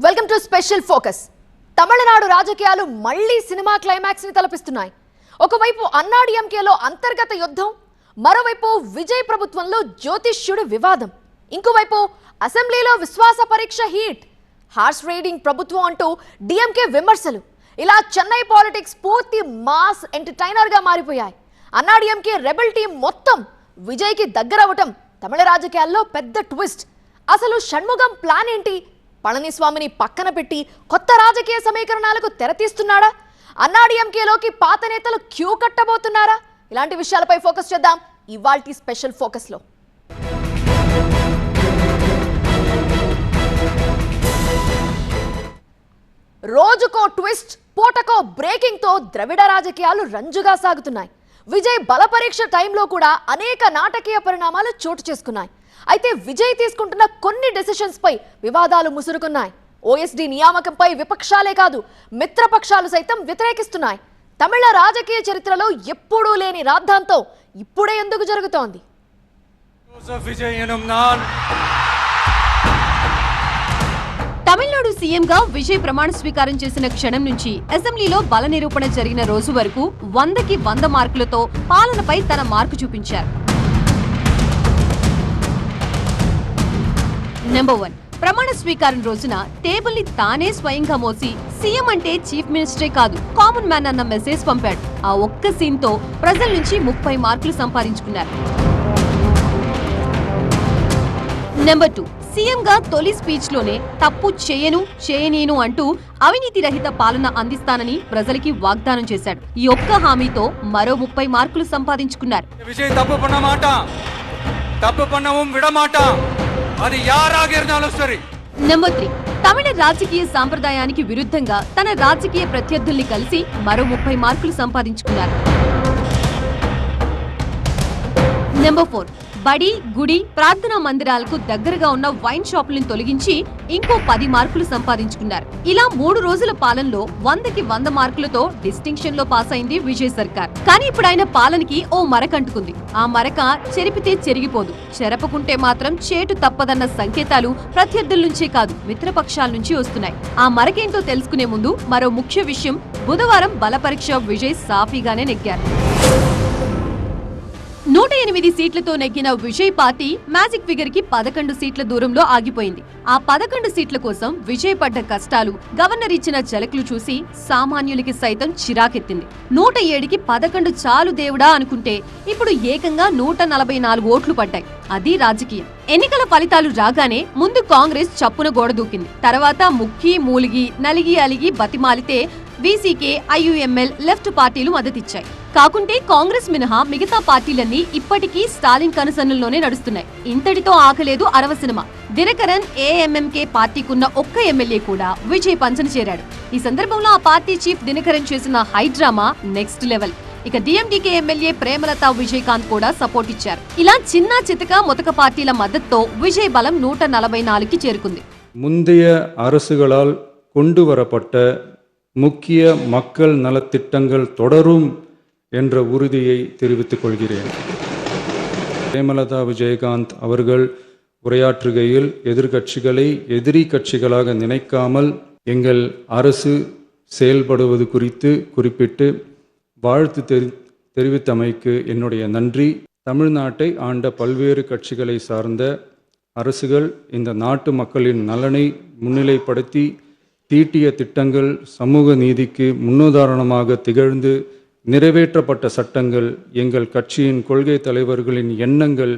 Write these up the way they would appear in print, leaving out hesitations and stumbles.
Welcome to special focus. Tamil Nadu రాజకీయాలు మళ్ళీ cinema climax ని తలపిస్తున్నాయి. ఒకవైపు అన్నాడీఎంకేలో అంతర్గత యుద్ధం, మరోవైపు విజయ్ ప్రభుత్వంలో జ్యోతిష్యుడి వివాదం, ఇంకోవైపు అసెంబ్లీలో విశ్వాస పరీక్ష హీట్, హార్స్ రైడింగ్ ప్రభుత్వం అంటూ డిఎంకే విమర్శలు. ఇలా చెన్నై పాలిటిక్స్ పూర్తి మాస్ ఎంటర్టైనర్ గా మారిపోయాయి. అన్నాడీఎంకే రెబెల్ టీం మొత్తం విజయ్కి దగ్గరవటం తమిళ రాజకీయాల్లో పెద్ద ట్విస్ట్. అసలు షణ్ముగం ప్లాన్ ఏంటి? పళనిస్వామిని పక్కన పెట్టి కొత్త రాజకీయ సమీకరణాలకు తెరతీస్తున్నాడా? అన్నాడీఎంకేలోకి పాత నేతలు క్యూ కట్టబోతున్నారా? ఇలాంటి విషయాలపై ఫోకస్ చేద్దాం ఇవాల్టి స్పెషల్ ఫోకస్ లో. రోజుకో ట్విస్ట్, పూటకో బ్రేకింగ్ తో ద్రవిడ రాజకీయాలు రంజుగా సాగుతున్నాయి. విజయ్ బల పరీక్ష టైంలో కూడా అనేక నాటకీయ పరిణామాలు చోటు చేసుకున్నాయి. అయితే విజయ్ తీసుకుంటున్న కొన్ని డెసిషన్స్ పై వివాదాలు ముసురుకున్నాయి. ఓఎస్డీ నియామకంపై విపక్షాలే కాదు, మిత్రపక్షాలు సైతం వ్యతిరేకిస్తున్నాయి. తమిళ రాజకీయ చరిత్రలో ఎప్పుడూ లేని రాద్ధాంతం ఇప్పుడే ఎందుకు జరుగుతోంది? తమిళనాడు సీఎంగా విజయ్ ప్రమాణ స్వీకారం చేసిన క్షణం నుంచి అసెంబ్లీలో బల నిరూపణ జరిగిన రోజు వరకు 100కి 100 మార్కులతో పాలనపై తన మార్కు చూపించారు. నెంబర్ 1, ప్రమాణ స్వీకారం రోజున టేబుల్ ని తానే స్వయంగా మోసి సీఎం అంటే చీఫ్ మినిస్టరే కాదు, కామన్ మ్యాన్ అన్న మెసేజ్ పంపాడు. ఆ ఒక్క సీన్ తో ప్రజల నుంచి 30 మార్కులు సంపాదించుకున్నారు. నెంబర్ 2, సీఎం గా తొలి స్పీచ్ లోనే తప్పు చేయనీను అంటూ అవినీతి రహిత పాలన అందిస్తానని ప్రజలకి వాగ్దానం చేశాడు. ఈ ఒక్క హామీతో మరో 30 మార్కులు సంపాదించుకున్నారు. నెంబర్ 3, తమిళ రాజకీయ సాంప్రదాయానికి విరుద్ధంగా తన రాజకీయ ప్రత్యర్థుల్ని కలిసి మరో 30 మార్కులు సంపాదించుకున్నారు. నెంబర్ 4, బడి, గుడి, ప్రార్థనా మందిరాలకు దగ్గరగా ఉన్న వైన్ షాపులను తొలగించి ఇంకో 10 మార్కులు సంపాదించుకున్నారు. ఇలా 3 రోజుల పాలనలో 100కి 100 మార్కులతో డిస్టింక్షన్ లో పాస్ అయింది విజయ్ సర్కార్. కానీ ఇప్పుడు ఆయన పాలనకి ఓ మరకంటుకుంది. ఆ మరక చెరిపితే చెరిగిపోదు, చెరపకుంటే మాత్రం చేటు తప్పదన్న సంకేతాలు ప్రత్యర్థుల నుంచే కాదు, మిత్రపక్షాల నుంచి వస్తున్నాయి. ఆ మరకేంటో తెలుసుకునే ముందు మరో ముఖ్య విషయం, బుధవారం బల పరీక్ష విజయ్ సాఫీగానే నెగ్గారు. 108 సీట్లతో నెగ్గిన విజయ్ పార్టీ మ్యాజిక్ ఫిగర్ కి 11 సీట్ల దూరంలో ఆగిపోయింది. ఆ 11 సీట్ల కోసం విజయ్ పడ్డ కష్టాలు, గవర్నర్ ఇచ్చిన జలకులు చూసి సామాన్యులకి సైతం చిరాకెత్తింది. 107కి 11 చాలు దేవుడా అనుకుంటే ఇప్పుడు ఏకంగా 144 ఓట్లు పడ్డాయి. అది రాజకీయం. ఎన్నికల ఫలితాలు రాగానే ముందు కాంగ్రెస్ చప్పున గోడ దూకింది. తర్వాత ముక్కి మూలిగి నలిగి అలిగి బతిమాలితే వీసీకే, ఐయుఎంఎల్, లెఫ్ట్ పార్టీలు మద్దతిచ్చాయి. కాకుంటే కాంగ్రెస్ మినహా మిగతా పార్టీలన్నీ ఇప్పటికీ స్టాలిన్ కనుసన్నల్లోనే నడుస్తున్నాయి. ఇంతటితో ఆగలేదు అరవ సినిమా. దినకరన్ ఏఎంఎంకే పార్టీకున్న ఒక్క ఎమ్మెల్యే కూడా విజయ్ పంచన చేరాడు. ఈ సందర్భంలో ఆ పార్టీ చీఫ్ దినకరన్ చేసిన హైడ్రామా నెక్స్ట్ లెవెల్. ఇక డిఎండికే ఎమ్మెల్యే ప్రేమలత విజయకాంత్ కూడా సపోర్ట్ ఇచ్చారు. ఇలా చిన్న చితక మొతక పార్టీల మద్దతుతో విజయ్ బలం 144కి చేరుకుంది. முந்தைய அரசுகளால் கொண்டு வரப்பட்ட முக்கிய மக்கள் நலத்திட்டங்கள் தொடரும் என்ற உறுதியை தெரிவித்துக் கொள்கிறேன். பிரேமலதா விஜயகாந்த் அவர்கள் உரையாற்றுகையில் எதிர்கட்சிகளை எதிரி கட்சிகளாக நினைக்காமல் எங்கள் அரசு செயல்படுவது குறித்து குறிப்பிட்டு வாழ்த்து தெரிவித்தமைக்கு என்னுடைய நன்றி. தமிழ்நாட்டை ஆண்ட பல்வேறு கட்சிகளை சார்ந்த அரசுகள் இந்த நாட்டு மக்களின் நலனை முன்னிலைப்படுத்தி தீட்டிய திட்டங்கள் சமூக நீதிக்கு முன்னுதாரணமாக திகழ்ந்து நிறைவேற்றப்பட்ட சட்டங்கள் எங்கள் கட்சியின் கொள்கை தலைவர்களின் எண்ணங்கள்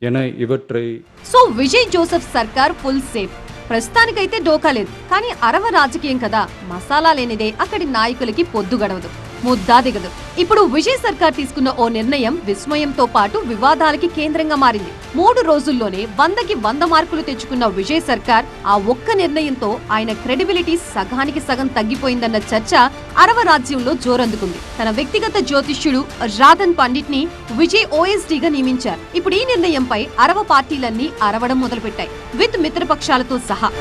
என ఇవట్రై. సో విజయ్ జోసెఫ్ సర్కార్ ఫుల్ సేఫ్. ప్రస్తుతానికైతే డోకా లేదు. కానీ అరవ రాజకీయం కదా, మసాలా లేనిదే అక్కడి నాయకులకి పొద్దు గడవదు, ముద్దా దిగదు. ఇప్పుడు విజయ్ సర్కార్ తీసుకున్న ఓ నిర్ణయం విస్మయంతో పాటు వివాదాలకి కేంద్రంగా మారింది. 3 రోజుల్లోనే 100కి 100 మార్కులు తెచ్చుకున్న విజయ్ సర్కార్ ఆ ఒక్క నిర్ణయంతో ఆయన క్రెడిబిలిటీ సగానికి సగం తగ్గిపోయిందన్న చర్చ అరవ రాజ్యంలో జోరందుకుంది. తన వ్యక్తిగత జ్యోతిష్యుడు రాధన్ పండిట్ ని విజయ్ ఓఎస్డీగా నియమించారు. ఇప్పుడు ఈ నిర్ణయంపై అరవ పార్టీలన్నీ అరవడం మొదలుపెట్టాయి, విత్ మిత్రపక్షాలతో సహా.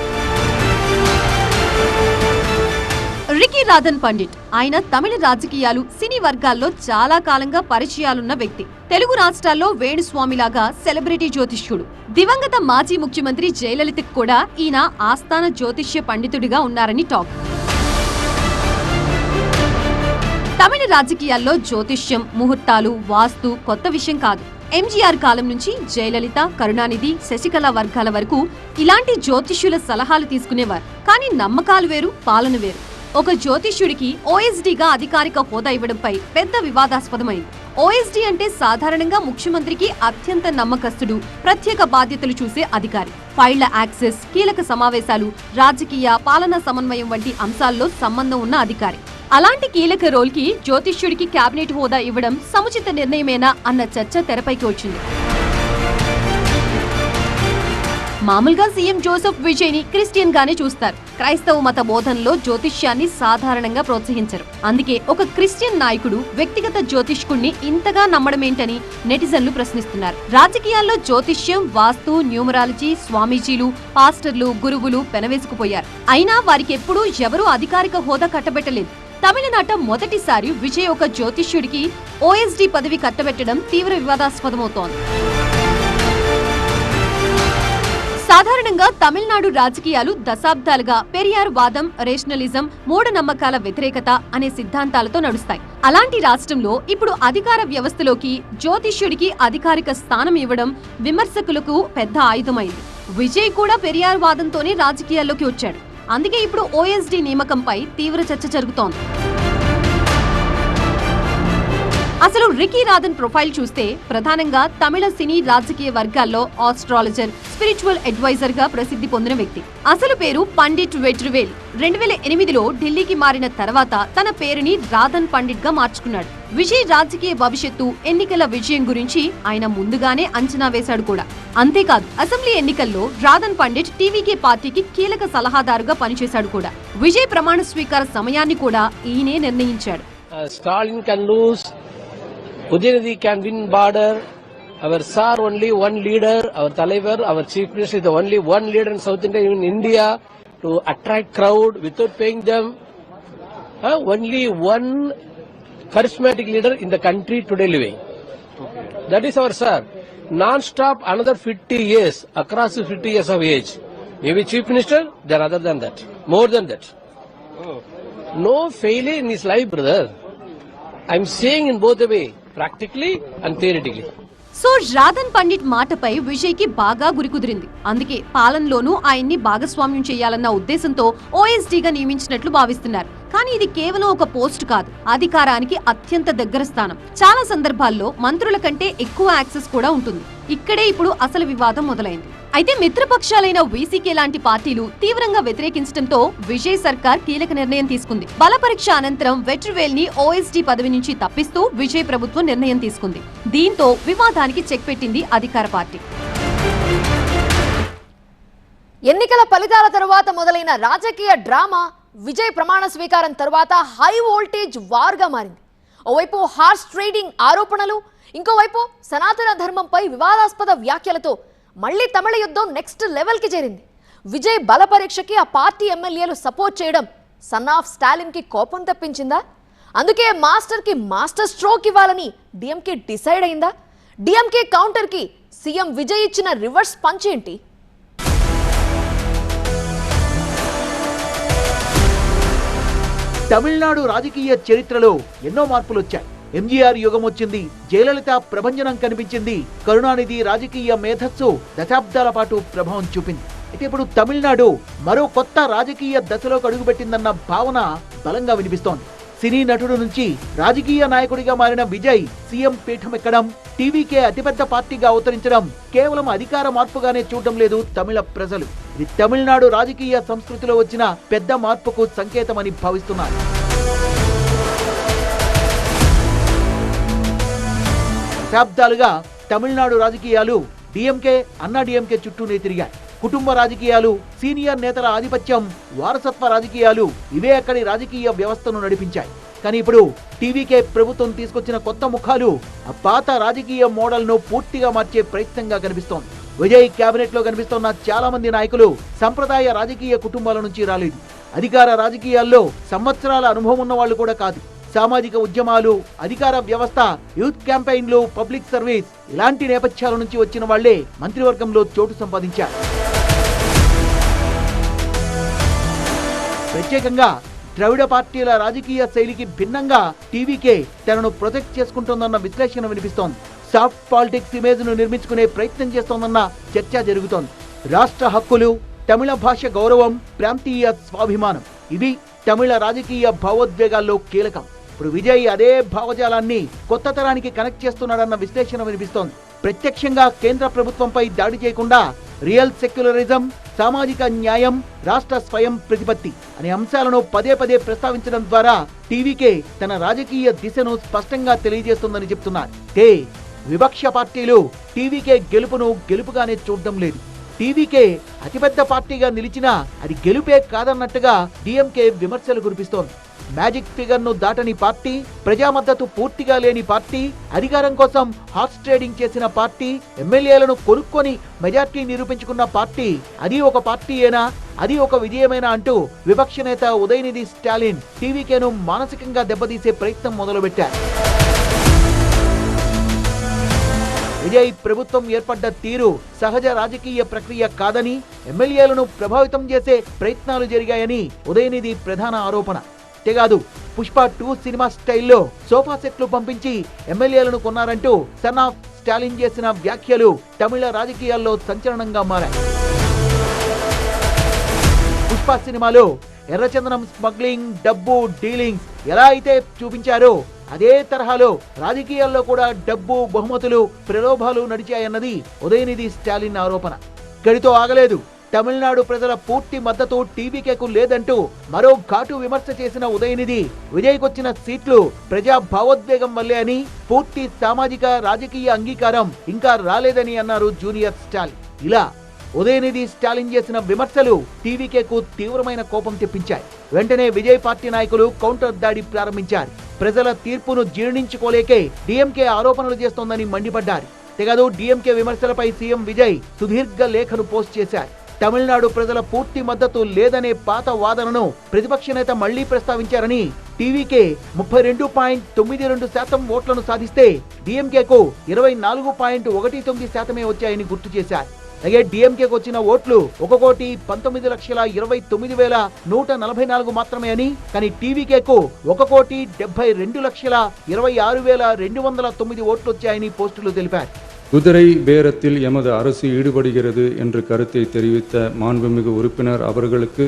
రికీ రాధన్ పండిట్. ఆయన తమిళ రాజకీయాలు, సినీ వర్గాల్లో చాలా కాలంగా పరిచయాలున్న వ్యక్తి. తెలుగు రాష్ట్రాల్లో వేణుస్వామిలాగా సెలబ్రిటీ జ్యోతిష్యుడు. దివంగత మాజీ ముఖ్యమంత్రి జయలలితకు కూడా ఈయన ఆస్థాన జ్యోతిష్య పండితుడిగా ఉన్నారని టాక్. తమిళ రాజకీయాల్లో జ్యోతిష్యం, ముహూర్తాలు, వాస్తు కొత్త విషయం కాదు. ఎంజీఆర్ కాలం నుంచి జయలలిత, కరుణానిధి, శశికళ వర్గాల వరకు ఇలాంటి జ్యోతిష్యుల సలహాలు తీసుకునేవారు. కానీ నమ్మకాలు వేరు, పాలన వేరు. ఒక జ్యోతిష్యుడికి ఓఎస్డీగా అధికారిక హోదా ఇవ్వడంపై పెద్ద వివాదాస్పదమైంది. ఓఎస్డీ అంటే సాధారణంగా ముఖ్యమంత్రికి అత్యంత నమ్మకస్తుడు, ప్రత్యేక బాధ్యతలు చూసే అధికారి. ఫైళ్ల యాక్సెస్, కీలక సమావేశాలు, రాజకీయ, పాలనా సమన్వయం వంటి అంశాల్లో సంబంధం ఉన్న అధికారి. అలాంటి కీలక రోల్ కి జ్యోతిష్యుడికి కేబినెట్ హోదా ఇవ్వడం సముచిత నిర్ణయమేనా అన్న చర్చ తెరపైకి వచ్చింది. మామూలుగా సీఎం జోసెఫ్ విజయ్ ని క్రిస్టియన్ గానే చూస్తారు. క్రైస్తవ మత బోధనలో జ్యోతిష్యాన్ని సాధారణంగా ప్రోత్సహించరు. అందుకే ఒక క్రిస్టియన్ నాయకుడు వ్యక్తిగత జ్యోతిష్కుడిని ఇంతగా నమ్మడమేంటని నెటిజన్లు ప్రశ్నిస్తున్నారు. రాజకీయాల్లో జ్యోతిష్యం, వాస్తు, న్యూమరాలజీ, స్వామీజీలు, పాస్టర్లు, గురువులు పెనవేసుకుపోయారు. అయినా వారికి ఎప్పుడూ ఎవరూ అధికారిక హోదా కట్టబెట్టలేదు. తమిళనాట మొదటిసారి విజయ్ ఒక జ్యోతిష్యుడికి ఓఎస్డీ పదవి కట్టబెట్టడం తీవ్ర వివాదాస్పదమవుతోంది. సాధారణంగా తమిళనాడు రాజకీయాలు దశాబ్దాలుగా పెరియార్ వాదం, రేషనలిజం, మూఢనమ్మకాల వ్యతిరేకత అనే సిద్ధాంతాలతో నడుస్తాయి. అలాంటి రాష్ట్రంలో ఇప్పుడు అధికార వ్యవస్థలోకి జ్యోతిష్యుడికి అధికారిక స్థానం ఇవ్వడం విమర్శకులకు పెద్ద ఆయుధమైంది. విజయ్ కూడా పెరియార్ వాదంతోనే రాజకీయాల్లోకి వచ్చాడు. అందుకే ఇప్పుడు ఓఎస్డీ నియామకంపై తీవ్ర చర్చ జరుగుతోంది. అసలు రికీ రాధన్ ప్రొఫైల్ చూస్తే ప్రధానంగా తమిళ సినీ రాజకీయ వర్గాల్లో ఆస్ట్రాలజర్, స్పిరిచువల్ అడ్వైజర్ గా ప్రసిద్ధి పొందిన వ్యక్తి. అసలు పేరు పండిట్ వెట్రివేల్. 2008లో ఢిల్లీకి మారిన తర్వాత తన పేరుని రాధన్ పండిట్ గా మార్చుకున్నాడు. విజయ్ రాజకీయ భవిష్యత్తు, ఎన్నికల విజయం గురించి ఆయన ముందుగానే అంచనా వేశాడు కూడా. అంతేకాదు, అసెంబ్లీ ఎన్నికల్లో రాధన్ పండిట్ టీవీకే పార్టీకి కీలక సలహాదారుగా పనిచేశాడు కూడా. విజయ్ ప్రమాణ స్వీకార సమయాన్ని కూడా ఈయనే నిర్ణయించాడు. Stalin can lose, Udinidhi can win border. Our Sir only one leader, our Talaivar, our Chief Minister is the only one leader in South India, in India, to attract crowd without paying them. Only one charismatic leader in the country today living. That is our Sir. Non-stop another 50 years, across 50 years of age. Maybe Chief Minister, then other than that, more than that. No failure in his life, brother. I'm saying in both the way, practically and theoretically. So Radhan Pandit మాటపై విజయ్ కి బాగా గురికుదిరింది. అందుకే పాలనలోనూ ఆయన్ని భాగస్వామ్యం చేయాలన్న ఉద్దేశంతో ఓఎస్డీగా నియమించినట్లు భావిస్తున్నారు. కానీ ఇది కేవలం ఒక పోస్ట్ కాదు, అధికారానికి అత్యంత దగ్గర స్థానం. చాలా సందర్భాల్లో మంత్రుల కంటే ఎక్కువ యాక్సెస్ కూడా ఉంటుంది. ఇక్కడే ఇప్పుడు అసలు వివాదం మొదలైంది. అయితే మిత్రపక్షాలైన వీసీకే లాంటి పార్టీలు తీవ్రంగా వ్యతిరేకించడంతో విజయ్ సర్కార్ కీలక నిర్ణయం తీసుకుంది. బల పరీక్ష అనంతరం వెట్రివేల్ ని ఓఎస్డీ పదవి నుంచి తప్పిస్తూ విజయ్ ప్రభుత్వం నిర్ణయం తీసుకుంది. దీంతో వివాదానికి చెక్ పెట్టింది అధికార పార్టీ. ఎన్నికల ఫలితాల తరువాత మొదలైన రాజకీయ డ్రామా విజయ్ ప్రమాణ స్వీకారం తరువాత హై వోల్టేజ్ వార్గా మారింది. ఓవైపు హార్స్ ట్రేడింగ్ ఆరోపణలు, ఇంకోవైపు సనాతన ధర్మంపై వివాదాస్పద వ్యాఖ్యలతో మళ్లీ తమిళ యుద్ధం నెక్స్ట్ లెవెల్ కి చేరింది. విజయ్ బల పరీక్షకి ఆ పార్టీ ఎమ్మెల్యేలు సపోర్ట్ చేయడం సన్ ఆఫ్ స్టాలిన్ కి కోపం తెప్పించిందా? అందుకే మాస్టర్ కి మాస్టర్ స్ట్రోక్ ఇవ్వాలని డిఎంకే డిసైడ్ అయిందా? డిఎంకే కౌంటర్ కి సీఎం విజయ్ ఇచ్చిన రివర్స్ పంచ్ ఏంటి? తమిళనాడు రాజకీయ చరిత్రలో ఎన్నో మార్పులు వచ్చాయి. ఎంజీఆర్ యుగం వచ్చింది, జయలలిత ప్రభంజనం కనిపించింది, కరుణానిధి రాజకీయ మేధస్సు దశాబ్దాల పాటు ప్రభావం చూపింది. అయితే ఇప్పుడు తమిళనాడు మరో కొత్త రాజకీయ దశలోకి అడుగుపెట్టిందన్న భావన బలంగా వినిపిస్తోంది. సినీ నటుడు నుంచి రాజకీయ నాయకుడిగా మారిన విజయ్ సీఎం పీఠం ఎక్కడం, టీవీకే అతిపెద్ద పార్టీగా అవతరించడం కేవలం అధికార మార్పుగానే చూడటం లేదు తమిళ ప్రజలు. ఇది తమిళనాడు రాజకీయ సంస్కృతిలో వచ్చిన పెద్ద మార్పుకు సంకేతమని భావిస్తున్నారు. దశాబ్దాలుగా తమిళనాడు రాజకీయాలు డిఎంకే, అన్నా డిఎంకే చుట్టూనే తిరిగాయి. కుటుంబ రాజకీయాలు, సీనియర్ నేతల ఆధిపత్యం, వారసత్వ రాజకీయాలు ఇవే అక్కడి రాజకీయ వ్యవస్థను నడిపించాయి. కానీ ఇప్పుడు టీవీకే ప్రభుత్వం తీసుకొచ్చిన కొత్త ముఖాలు ఆ పాత రాజకీయ మోడల్ ను పూర్తిగా మార్చే ప్రయత్నంగా కనిపిస్తోంది. విజయ్ కేబినెట్ లో కనిపిస్తున్న చాలా మంది నాయకులు సంప్రదాయ రాజకీయ కుటుంబాల నుంచి రాలేదు. అధికార రాజకీయాల్లో సంవత్సరాల అనుభవం ఉన్న వాళ్ళు కూడా కాదు. సామాజిక ఉద్యమాలు, అధికార వ్యవస్థ, యూత్ క్యాంపెయిన్లు, పబ్లిక్ సర్వీస్ ఇలాంటి నేపథ్యాల నుంచి వచ్చిన వాళ్లే మంత్రివర్గంలో చోటు సంపాదించారు. ప్రత్యేకంగా ద్రవిడ పార్టీల రాజకీయ శైలికి భిన్నంగా టీవీకే తనను ప్రొటెక్ట్ చేసుకుంటోందన్న విశ్లేషణ వినిపిస్తోంది. సాఫ్ట్ పాలిటిక్స్ ఇమేజ్ ను నిర్మించుకునే ప్రయత్నం చేస్తోందన్న చర్చ జరుగుతోంది. రాష్ట్ర హక్కులు, తమిళ భాష గౌరవం, ప్రాంతీయ స్వాభిమానం ఇవి తమిళ రాజకీయ భావోద్వేగాల్లో కీలకం. ఇప్పుడు విజయ్ అదే భావజాలాన్ని కొత్త తరానికి కనెక్ట్ చేస్తున్నాడన్న విశ్లేషణ వినిపిస్తోంది. ప్రత్యక్షంగా కేంద్ర ప్రభుత్వంపై దాడి చేయకుండా రియల్ సెక్యులరిజం, సామాజిక న్యాయం, రాష్ట్ర స్వయం ప్రతిపత్తి అనే అంశాలను పదే పదే ప్రస్తావించడం ద్వారా టీవీకే తన రాజకీయ దిశను స్పష్టంగా తెలియజేస్తుందని చెప్తున్నారు. విపక్ష పార్టీలు టీవీకే గెలుపును గెలుపుగానే చూడడం లేదు. టీవీకే అతిపెద్ద పార్టీగా నిలిచినా అది గెలుపే కాదన్నట్టుగా డిఎంకే విమర్శలు కురిపిస్తోంది. మ్యాజిక్ ఫిగర్ ను దాటని పార్టీ, ప్రజా మద్దతు పూర్తిగా లేని పార్టీ, అధికారం కోసం హార్స్ ట్రేడింగ్ చేసిన పార్టీ, ఎమ్మెల్యేలను కొనుక్కొని మెజార్టీ నిరూపించుకున్న పార్టీ, అది ఒక పార్టీయేనా, అది ఒక విజయమేనా అంటూ విపక్ష నేత ఉదయనిధి స్టాలిన్ టీవీకేను మానసికంగా దెబ్బతీసే ప్రయత్నం మొదలుపెట్టారు. విజయ్ ప్రభుత్వం ఏర్పడ్డ తీరు సహజ రాజకీయ ప్రక్రియ కాదని, ఎమ్మెల్యేలను ప్రభావితం చేసే ప్రయత్నాలు జరిగాయని ఉదయనిధి ప్రధాన ఆరోపణ. అంతేకాదు పుష్ప 2 సినిమా స్టైల్లో సోఫా సెట్లు పంపించి ఎమ్మెల్యేలను కొన్నారంటూ సన్ ఆఫ్ స్టాలిన్ చేసిన వ్యాఖ్యలు తమిళ రాజకీయాల్లో సంచలనంగా మారాయి. పుష్ప సినిమాలో ఎర్రచందనం స్మగ్లింగ్, డబ్బు డీలింగ్స్ ఎలా అయితే చూపించారో అదే తరహాలో రాజకీయాల్లో కూడా డబ్బు, బహుమతులు, ప్రలోభాలు నడిచాయన్నది ఉదయనిధి స్టాలిన్ ఆరోపణ. ఇక్కడితో ఆగలేదు. తమిళనాడు ప్రజల పూర్తి మద్దతు టీవీకేకు లేదంటూ మరో ఘాటు విమర్శ చేసిన ఉదయనిధి విజయ్కొచ్చిన సీట్లు ప్రజా భావోద్వేగం వల్లే అని, పూర్తి సామాజిక రాజకీయ అంగీకారం ఇంకా రాలేదని అన్నారు జూనియర్ స్టాలిన్. ఇలా ఉదయనిధి స్టాలిన్ చేసిన విమర్శలు టీవీకేకు తీవ్రమైన కోపం తెప్పించాయి. వెంటనే విజయ్ పార్టీ నాయకులు కౌంటర్ దాడి ప్రారంభించారు. ప్రజల తీర్పును జీర్ణించుకోలేకే డిఎంకే ఆరోపణలు చేస్తోందని మండిపడ్డారు. తెగదు డిఎంకే విమర్శలపై సీఎం విజయ్ సుదీర్ఘ లేఖను పోస్ట్ చేశారు. తమిళనాడు ప్రజల పూర్తి మద్దతు లేదనే పాత వాదనను ప్రతిపక్ష నేత మళ్లీ ప్రస్తావించారని, టీవీకే 32.92% ఓట్లను సాధిస్తే డిఎంకేకు 24.19% వచ్చాయని గుర్తు చేశారు. అలాగే డిఎంకేకు వచ్చిన ఓట్లు 1,19,29,144 మాత్రమే అని, కానీ టీవీకేకు 1,72,26,209 ఓట్లు వచ్చాయని పోస్టులు తెలిపారు. குதிரை பேரத்தில் எமது அரசு ஈடுபடுகிறது என்று கருத்தை தெரிவித்த மாண்புமிகு உறுப்பினர் அவர்களுக்கு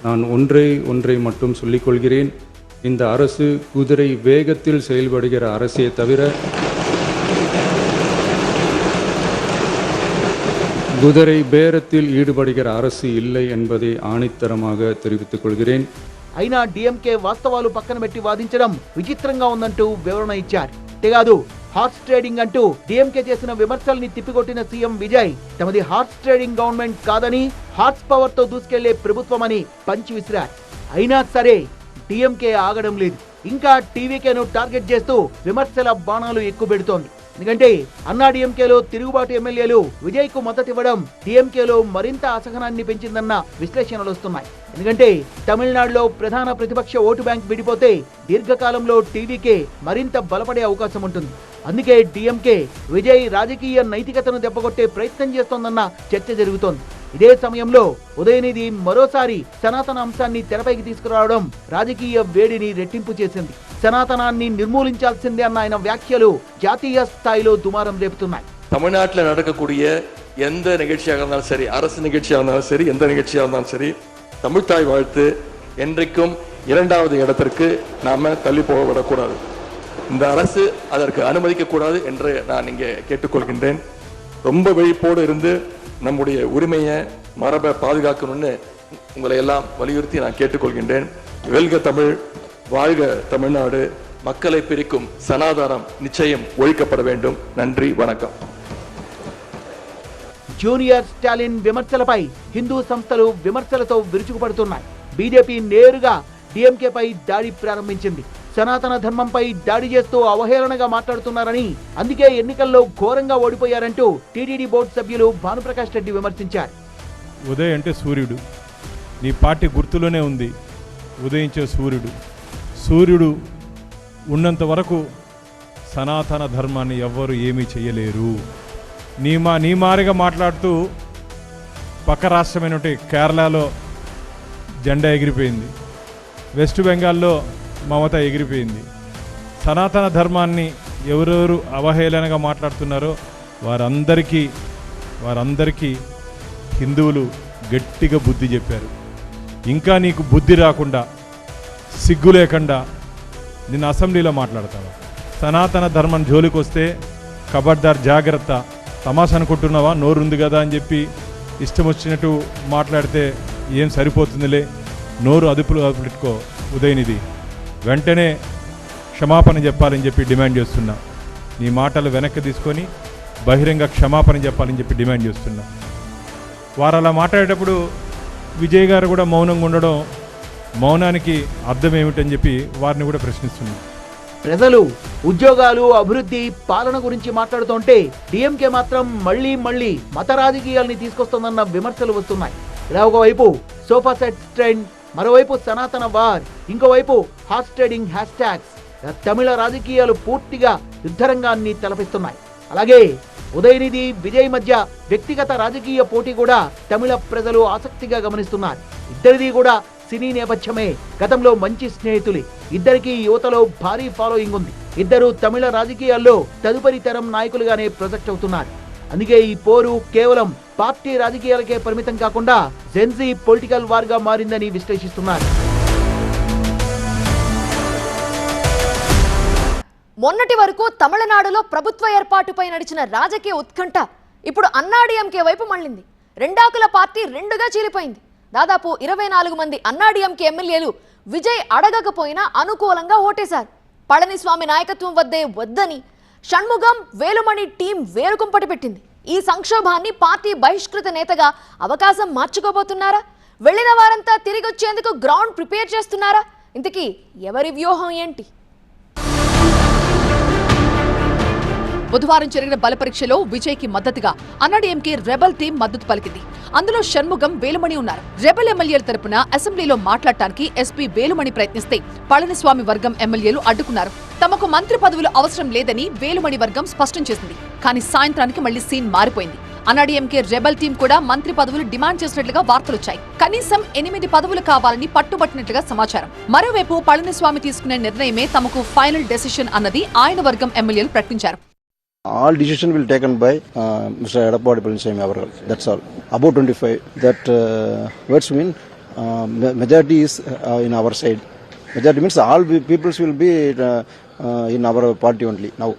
நான் ஒன்றை மட்டும் சொல்லிக்கொள்கிறேன். இந்த அரசு குதிரை வேகத்தில் செயல்படுகிற அரசே தவிர குதிரை பேரத்தில் ஈடுபடுகிற அரசு இல்லை என்பதை ஆணித்தரமாக தெரிவித்துக் கொள்கிறேன். అయినా డిఎంకే వాస్తవాలు పక్కన పెట్టి వాదించడం విచిత్రంగా ఉందంటూ వివరణ ఇచ్చారు. అంతేకాదు హార్స్ ట్రేడింగ్ అంటూ డిఎంకే చేసిన విమర్శల్ని తిప్పికొట్టిన సీఎం విజయ్ తమది హార్స్ ట్రేడింగ్ గవర్నమెంట్ కాదని, హార్స్ పవర్ తో దూసుకెళ్లే ప్రభుత్వమని పంచి విసిరారు. అయినా సరే డిఎంకే ఆగడం లేదు. ఇంకా టీవీకేను టార్గెట్ చేస్తూ విమర్శల బాణాలు ఎక్కుపెడుతోంది. ఎందుకంటే అన్నా డిఎంకేలో తిరుగుబాటు ఎమ్మెల్యేలు విజయ్ కు మద్దతివ్వడం డిఎంకేలో మరింత అసహనాన్ని పెంచిందన్న విశ్లేషణలు వస్తున్నాయి. ఎందుకంటే తమిళనాడులో ప్రధాన ప్రతిపక్ష ఓటు బ్యాంక్ విడిపోతే దీర్ఘకాలంలో టీవీకే మరింత బలపడే అవకాశం ఉంటుంది. అందుకే డిఎంకే విజయ్ రాజకీయ నైతికతను దెబ్బకొట్టే ప్రయత్నం చేస్తోందన్న చర్చ జరుగుతోంది. ఇదే సమయంలో ఉదయనిధి మరోసారి సనాతన అంశాన్ని తెరపైకి తీసుకురావడం రాజకీయ వేడిని రెట్టింపు చేసింది. సనాతనాన్ని నిర్మూలించాల్సిందే అన్న ఆయన వ్యాఖ్యలు జాతీయ స్థాయిలో దుమారం రేపుతున్నాయి. தமிழ்நாட்டில் நடக்கக்கூடிய எந்த நிகழ்ச்சியாக இருந்தாலும் சரி, அரசு நிகழ்ச்சியாக இருந்தாலும் சரி, எந்த நிகழ்ச்சியாக இருந்தாலும் சரி, தமிழ்தாய் வாழ்த்து என்றைக்கும் 2வது இடத்திற்கு நாம தள்ளி போகவிடக்கூடாது. இந்த அரசு அதற்கு அனுமதிக்க கூடாது என்று நான் இங்கே கேட்டுக்கொள்கின்றேன். ரொம்ப விழிப்போடு இருந்து நம்முடைய உரிமையை, மரபை பாதுகாக்கணும்னு உங்களை எல்லாம் வலியுறுத்தி நான் கேட்டுக்கொள்கின்றேன். வெல்க தமிழ், வாழ்க தமிழ்நாடு. மக்களை பிரிக்கும் சனாதானம் நிச்சயம் ஒழிக்கப்பட வேண்டும். நன்றி, வணக்கம். జూనియర్ స్టాలిన్ విమర్శలపై హిందూ సంస్థలు విమర్శలతో విరుచుకుపడుతున్నాయి. బీజేపీ నేరుగా డిఎంకేపై దాడి ప్రారంభించింది. సనాతన ధర్మంపై దాడి చేస్తూ అవహేళనగా మాట్లాడుతున్నారని, అందుకే ఎన్నికల్లో ఘోరంగా ఓడిపోయారంటూ టీటీడీ బోర్డు సభ్యులు భానుప్రకాష్ రెడ్డి విమర్శించారు. ఉదయ్ అంటే సూర్యుడు, నీ పార్టీ గుర్తులోనే ఉంది. ఉదయించే సూర్యుడు ఉన్నంత వరకు సనాతన ధర్మాన్ని ఎవ్వరు ఏమీ చేయలేరు. నీ మారిగా మాట్లాడుతూ పక్క రాష్ట్రమైనటువంటి కేరళలో జెండా ఎగిరిపోయింది, వెస్ట్ బెంగాల్లో మమత ఎగిరిపోయింది. సనాతన ధర్మాన్ని ఎవరెవరు అవహేళనగా మాట్లాడుతున్నారో వారందరికీ హిందువులు గట్టిగా బుద్ధి చెప్పారు. ఇంకా నీకు బుద్ధి రాకుండా, సిగ్గు లేకుండా నిన్న అసెంబ్లీలో మాట్లాడతావా? సనాతన ధర్మం జోలికి వస్తే ఖబర్దార్ జాగ్రత్త. తమాషా అనుకుంటున్నావా? నోరుంది కదా అని చెప్పి ఇష్టం వచ్చినట్టు మాట్లాడితే ఏం సరిపోతుందిలే. నోరు అదుపులో పెట్టుకో ఉదయనిధి. వెంటనే క్షమాపణ చెప్పాలని చెప్పి డిమాండ్ చేస్తున్నా. నీ మాటలు వెనక్కి తీసుకొని బహిరంగ క్షమాపణ చెప్పాలని చెప్పి డిమాండ్ చేస్తున్నా. వారు అలా మాట్లాడేటప్పుడు విజయ్ గారు కూడా మౌనంగా ఉండడం, మౌనానికి అర్థం ఏమిటని చెప్పి వారిని కూడా ప్రశ్నిస్తున్నా. ప్రజలు ఉద్యోగాలు, అభివృద్ధి, పాలన గురించి మాట్లాడుతుంటే డిఎంకే మాత్రం మళ్ళీ మత రాజకీయాల్ని తీసుకొస్తుందన్న విమర్శలు వస్తున్నాయి. ఇలా ఒకవైపు సోఫా సెట్ ట్రెండ్, మరోవైపు సనాతన వార్, ఇంకోవైపు హార్స్ ట్రేడింగ్ హ్యాష్ ట్యాగ్స్ తమిళ రాజకీయాలు పూర్తిగా యుద్ధరంగాన్ని తలపిస్తున్నాయి. అలాగే ఉదయనిధి, విజయ్ మధ్య వ్యక్తిగత రాజకీయ పోటీ కూడా తమిళ ప్రజలు ఆసక్తిగా గమనిస్తున్నారు. ఇద్దరిది కూడా సినీ నేపథ్యమే. గతంలో మంచి స్నేహితులే. ఇద్దరికి యువతలో భారీ ఫాలోయింగ్ ఉంది. ఇద్దరు తమిళ రాజకీయాల్లో తదుపరి తరం నాయకులుగానే ప్రొజెక్ట్ అవుతున్నారు. అందుకే ఈ పోరు కేవలం పార్టీ రాజకీయాలకే పరిమితం కాకుండా జెన్జీ పొలిటికల్ వార్ గా మారిందని విశ్లేషిస్తున్నారు. మొన్నటి వరకు తమిళనాడులో ప్రభుత్వ ఏర్పాటుపై నడిచిన రాజకీయ ఉత్కంఠ ఇప్పుడు అన్నాడీఎంకే వైపు మళ్ళింది. రెండాకుల పార్టీ రెండుగా చీలిపోయింది. దాదాపు 24 మంది అన్నాడీఎంకే ఎమ్మెల్యేలు విజయ్ అడగకపోయినా అనుకూలంగా ఓటేశారు. పళనిస్వామి నాయకత్వం వద్దే వద్దని షణ్ముగం, వేలుమణి టీం వేరుకుంపటి పెట్టింది. ఈ సంక్షోభాన్ని పార్టీ బహిష్కృత నేతగా అవకాశం మార్చుకోబోతున్నారా? వెళ్లిన వారంతా తిరిగొచ్చేందుకు గ్రౌండ్ ప్రిపేర్ చేస్తున్నారా? ఇంతకీ ఎవరి వ్యూహం ఏంటి? బుధవారం జరిగిన బల పరీక్షలో విజయ్ కి మద్దతుగా అన్నాడీఎంకే రెబల్ టీం మద్దతు పలికింది. అందులో షణ్ముగం, వేలుమణి ఉన్నారు. రెబల్ ఎమ్మెల్యేల తరపున అసెంబ్లీలో మాట్లాడటానికి ఎస్పీ వేలుమణి ప్రయత్నిస్తే పళనిస్వామి వర్గం ఎమ్మెల్యేలు అడ్డుకున్నారు. తమకు మంత్రి పదవులు అవసరం లేదని వేలుమణి వర్గం స్పష్టం చేసింది. కానీ సాయంత్రానికి మళ్లీ సీన్ మారిపోయింది. అన్నాడీఎంకే రెబల్ టీం కూడా మంత్రి పదవులు డిమాండ్ చేసినట్లుగా వార్తలొచ్చాయి. కనీసం 8 పదవులు కావాలని పట్టుబట్టినట్లుగా సమాచారం. మరోవైపు పళనిస్వామి తీసుకునే నిర్ణయమే తమకు ఫైనల్ డెసిషన్ అన్నది ఆయన వర్గం ఎమ్మెల్యేలు ప్రకటించారు. All decision will taken by Mr. Edappadi Palaniswamy Avargal. That's all. About 25. That words mean majority is in our side. Majority means all peoples will be in our party only. Now,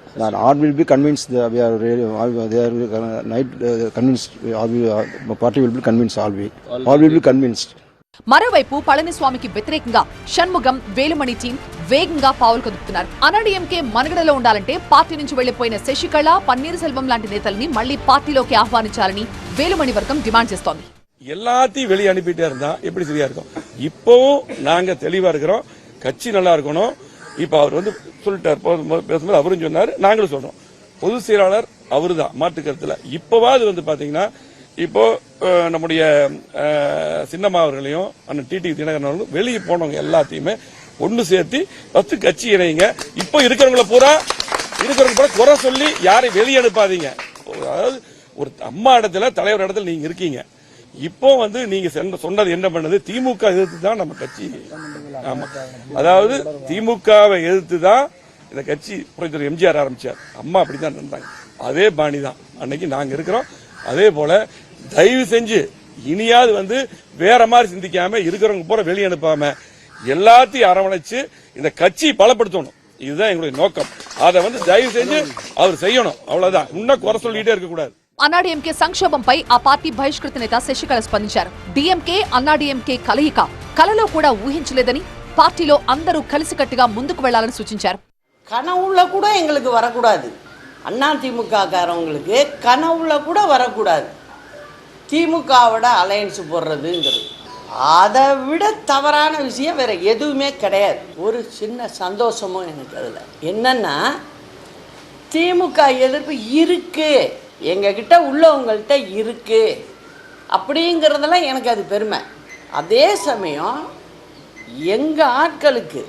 all will be convinced. We are really, they are convinced. Party will be convinced. All will be convinced. మరోవైపు పళనిస్వామికి వ్యతిరేకంగా Shanmugam, Velumani team వేగంగా పావులు కదుపుతున్నారు. అన్నాడీఎంకే మనుగడలో ఉండాలంటే party నుంచి వెళ్లిపోయిన శశికళ, పన్నీర్ సెల్వం లాంటి నేతల్ని మళ్లీ పార్టీలోకి ఆహ్వానించాలని వేలుమణి వర్గం డిమాండ్ చేస్తోంది. எல்லாத்தையும் வெளியே அனுப்பிட்டே இருந்தா எப்படி சரியா இருக்கும்? இப்பவும் நாங்க தெளிவா இருக்கிறோம், கட்சி நல்லா இருக்கணும். இப்ப அவர் சொல்லிட்டார், பேசும்போது அவரும் சொன்னாரு, நாங்களும் சொல்றோம். பொதுச் செயலாளர் அவருதான், மாற்று கருத்துல. இப்பவாது பாத்தீங்கன்னா இப்போ நம்முடைய சின்னம்மா அவர்களையும் அண்ணன் டிடி தினகரன் அவர்களும் வெளியே போனவங்க எல்லாத்தையுமே ஒன்னு சேர்த்து ஃபர்ஸ்ட் கட்சி இணைங்க. இப்போ இருக்கிறவங்கள பூரா குறை சொல்லி யாரையும் வெளியே அனுப்பாதீங்க. அதாவது ஒரு அம்மா இடத்துல, தலைவர் இடத்துல நீங்க இருக்கீங்க. இப்போ நீங்க சொன்னது என்ன பண்ணது? திமுக எதிர்த்து தான் நம்ம கட்சி. ஆமா, அதாவது திமுகவை எதிர்த்து தான் இந்த கட்சி புரட்சித்தலைவர் எம்ஜிஆர் ஆரம்பிச்சார். அம்மா அப்படிதான் இருந்தாங்க. அதே பாணி தான் அன்னைக்கு நாங்க இருக்கிறோம். அதே போல தயவு செஞ்சு இனியாவது வேற மாதிரி சிந்திக்காம இருக்கிறவங்க பூரா வெளியே அனுப்பாம எல்லாத்தையும் அரவணைச்சு இந்த கட்சியை பலப்படுத்தணும். இதுதான் எங்களுடைய நோக்கம். அதை தயவு செஞ்சு அவர் செய்யணும். அவ்வளவுதான். இன்னும் குறை சொல்லிட்டே இருக்க கூடாது. అన్నాడీఎంకే సంక్షోభంపై ఆ పార్టీ బహిష్కృత నేత శశికళ స్పందించారు. డీఎంకే, అన్నాడీఎంకే కలయిక కలలో కూడా ఊహించలేదని, పార్టీలో అందరూ కలిసికట్టుగా ముందుకు వెళ్లాలని సూచించారు. కనవుల కూడా எங்களுக்கு வரக்கூடாது. அண்ணா திமுக காரவங்களுக்கு கனவுல கூட வரக்கூடாது. திமுகவோட அலையன்ஸ் போடுறதுங்கிறது அதை விட தவறான விஷயம் வேற எதுவுமே கிடையாது. ஒரு சின்ன சந்தோஷமும் எனக்கு அதில் என்னன்னா, திமுக எதிர்ப்பு இருக்கு, எங்ககிட்ட உள்ளவங்கள்ட்ட இருக்கு அப்படிங்கிறதெல்லாம் எனக்கு அது பெருமை. அதே சமயம் எங்கள் ஆட்களுக்கு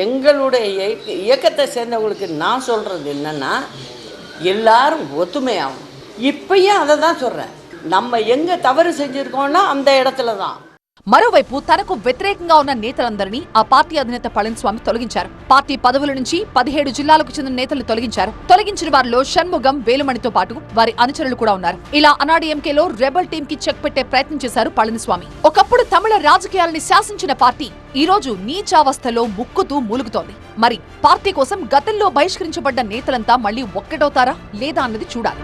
எங்களுடைய இயக்கத்தை சேர்ந்தவங்களுக்கு நான் சொல்கிறது என்னென்னா எல்லாரும் ஒத்துமையாகும். இப்பயும் அதை தான் சொல்கிறேன். நம்ம எங்கே தவறு செஞ்சுருக்கோம்னா அந்த இடத்துல தான். మరోవైపు తనకు వ్యతిరేకంగా ఉన్న నేతలందరినీ ఆ పార్టీ అధినేత పళనిస్వామి తొలగించారు. పార్టీ పదవుల నుంచి 17 జిల్లాలకు చెందిన నేతలు తొలగించారు. తొలగించిన వారిలో షణ్ముగం, వేలుమణితో పాటు వారి అనుచరులు కూడా ఉన్నారు. ఇలా అన్నాడీఎంకేలో రెబల్ టీమ్ కి చెక్ పెట్టే ప్రయత్నం చేశారు పళనిస్వామి. ఒకప్పుడు తమిళ రాజకీయాలని శాసించిన పార్టీ ఈ రోజు నీచావస్థలో ముక్కుతూ మూలుగుతోంది. మరి పార్టీ కోసం గతంలో బహిష్కరించబడ్డ నేతలంతా మళ్లీ ఒక్కటవుతారా లేదా అన్నది చూడాలి.